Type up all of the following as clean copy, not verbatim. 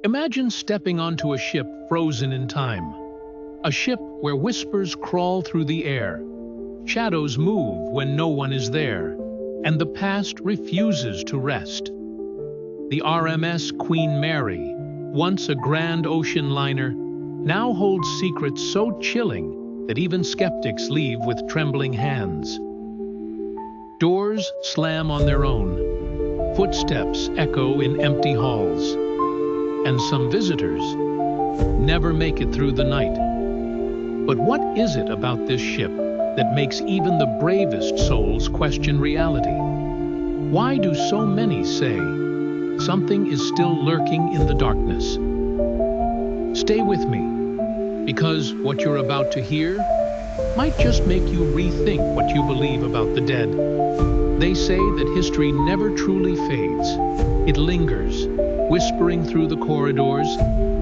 Imagine stepping onto a ship frozen in time. A ship where whispers crawl through the air, shadows move when no one is there, and the past refuses to rest. The RMS Queen Mary, once a grand ocean liner, now holds secrets so chilling that even skeptics leave with trembling hands. Doors slam on their own, footsteps echo in empty halls, and some visitors never make it through the night. But what is it about this ship that makes even the bravest souls question reality? Why do so many say something is still lurking in the darkness? Stay with me, because what you're about to hear might just make you rethink what you believe about the dead. They say that history never truly fades. It lingers, whispering through the corridors,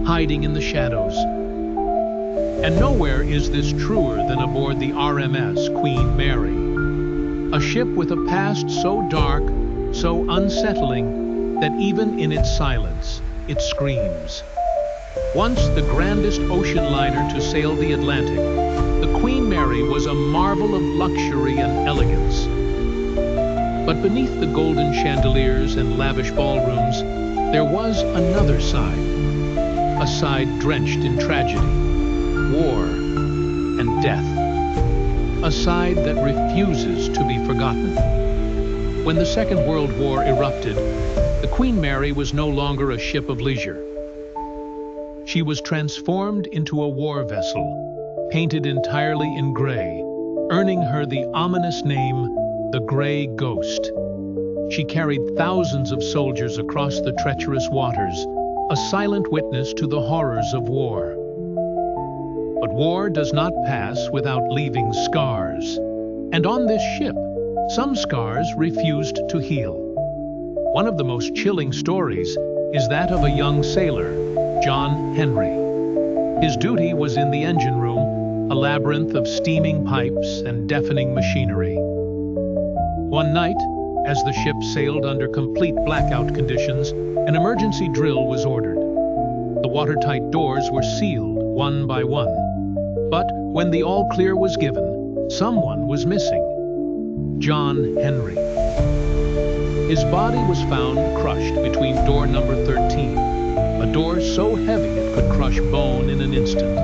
hiding in the shadows. And nowhere is this truer than aboard the RMS Queen Mary, a ship with a past so dark, so unsettling, that even in its silence, it screams. Once the grandest ocean liner to sail the Atlantic, the Queen Mary was a marvel of luxury and elegance. But beneath the golden chandeliers and lavish ballrooms, there was another side, a side drenched in tragedy, war, and death, a side that refuses to be forgotten. When the Second World War erupted, the Queen Mary was no longer a ship of leisure. She was transformed into a war vessel, painted entirely in gray, earning her the ominous name, the Gray Ghost. She carried thousands of soldiers across the treacherous waters, a silent witness to the horrors of war. But war does not pass without leaving scars. And on this ship, some scars refused to heal. One of the most chilling stories is that of a young sailor, John Henry. His duty was in the engine room, a labyrinth of steaming pipes and deafening machinery. One night, as the ship sailed under complete blackout conditions, an emergency drill was ordered. The watertight doors were sealed, one by one. But when the all-clear was given, someone was missing. John Henry. His body was found crushed between door number 13, a door so heavy it could crush bone in an instant.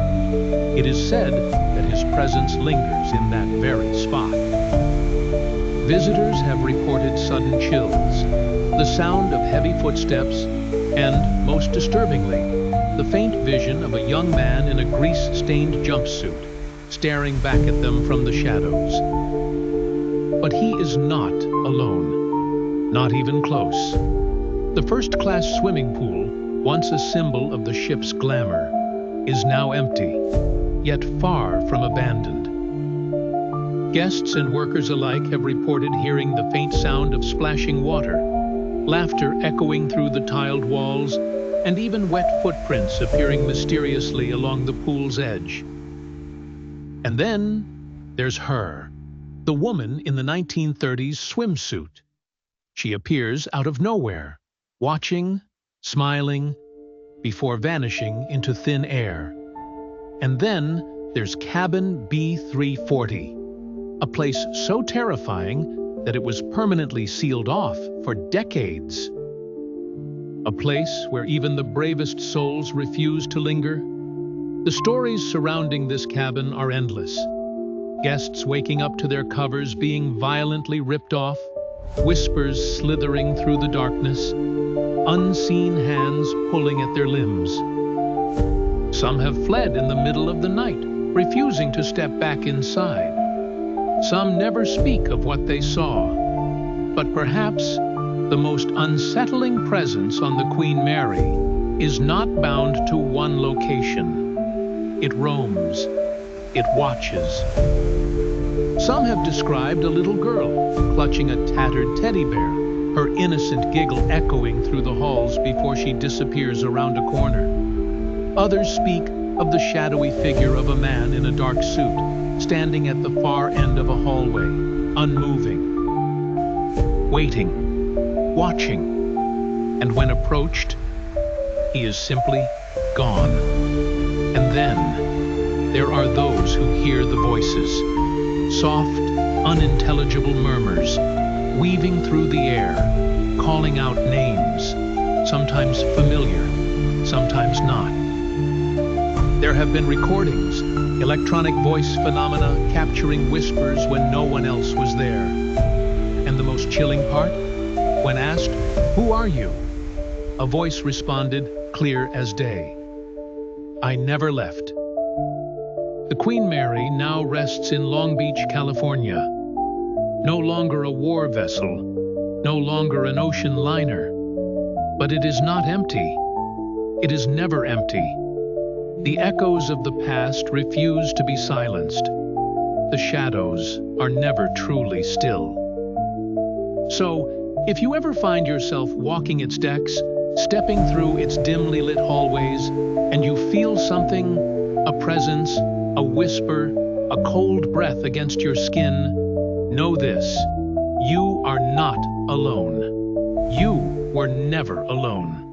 It is said that his presence lingers in that very spot. Visitors have reported sudden chills, the sound of heavy footsteps, and, most disturbingly, the faint vision of a young man in a grease-stained jumpsuit, staring back at them from the shadows. But he is not alone, not even close. The first-class swimming pool, once a symbol of the ship's glamour, is now empty, yet far from abandoned. Guests and workers alike have reported hearing the faint sound of splashing water, laughter echoing through the tiled walls, and even wet footprints appearing mysteriously along the pool's edge. And then there's her, the woman in the 1930s swimsuit. She appears out of nowhere, watching, smiling, before vanishing into thin air. And then there's Cabin B340, a place so terrifying that it was permanently sealed off for decades. A place where even the bravest souls refuse to linger. The stories surrounding this cabin are endless. Guests waking up to their covers being violently ripped off, whispers slithering through the darkness, unseen hands pulling at their limbs. Some have fled in the middle of the night, refusing to step back inside. Some never speak of what they saw, but perhaps the most unsettling presence on the Queen Mary is not bound to one location. It roams. It watches. Some have described a little girl clutching a tattered teddy bear, her innocent giggle echoing through the halls before she disappears around a corner. Others speak of the shadowy figure of a man in a dark suit, standing at the far end of a hallway, unmoving, waiting, watching, and when approached, he is simply gone. And then there are those who hear the voices, soft, unintelligible murmurs, weaving through the air, calling out names, sometimes familiar, sometimes not. There have been recordings, electronic voice phenomena capturing whispers when no one else was there. And the most chilling part? When asked, "Who are you?" a voice responded, clear as day, "I never left." The Queen Mary now rests in Long Beach, California. No longer a war vessel, no longer an ocean liner. But it is not empty. It is never empty. The echoes of the past refuse to be silenced. The shadows are never truly still. So, if you ever find yourself walking its decks, stepping through its dimly lit hallways, and you feel something, a presence, a whisper, a cold breath against your skin, know this: you are not alone. You were never alone.